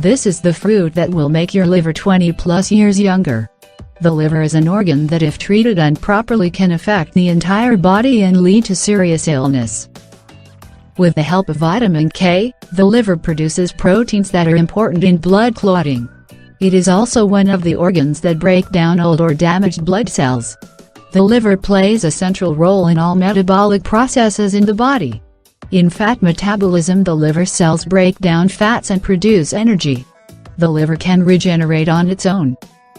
This is the fruit that will make your liver 20 plus years younger. The liver is an organ that, if treated improperly, can affect the entire body and lead to serious illness. With the help of vitamin K, the liver produces proteins that are important in blood clotting. It is also one of the organs that break down old or damaged blood cells. The liver plays a central role in all metabolic processes in the body. In fat metabolism, the liver cells break down fats and produce energy. The liver can regenerate on its own.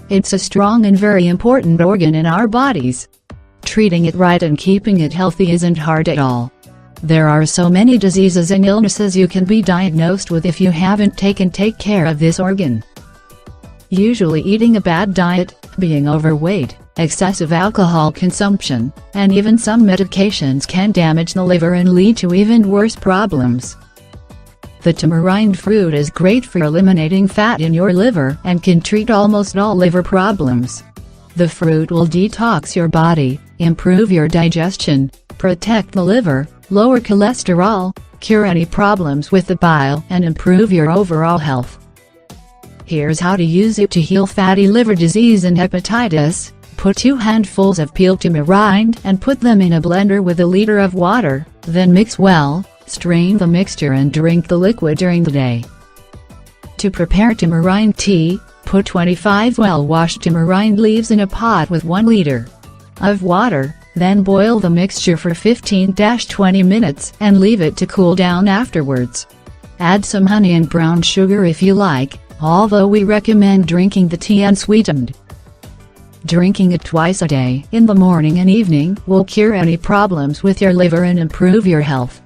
It's a strong and very important organ in our bodies. Treating it right and keeping it healthy isn't hard at all. There are so many diseases and illnesses you can be diagnosed with if you haven't take care of this organ. Usually eating a bad diet, being overweight, excessive alcohol consumption, and even some medications can damage the liver and lead to even worse problems. The tamarind fruit is great for eliminating fat in your liver and can treat almost all liver problems. The fruit will detox your body, improve your digestion, protect the liver, lower cholesterol, cure any problems with the bile, and improve your overall health. Here's how to use it to heal fatty liver disease and hepatitis. Put 2 handfuls of peeled tamarind and put them in a blender with a liter of water, then mix well, strain the mixture and drink the liquid during the day. To prepare tamarind tea, put 25 well-washed tamarind leaves in a pot with 1 liter of water, then boil the mixture for 15-20 minutes and leave it to cool down afterwards. Add some honey and brown sugar if you like, although we recommend drinking the tea unsweetened. Drinking it twice a day, in the morning and evening, will cure any problems with your liver and improve your health.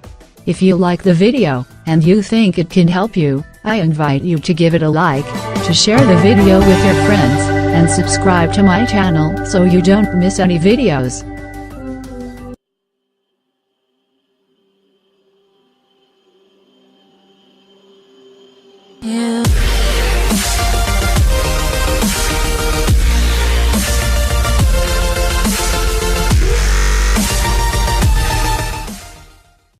If you like the video, and you think it can help you, I invite you to give it a like, to share the video with your friends, and subscribe to my channel so you don't miss any videos. Yeah.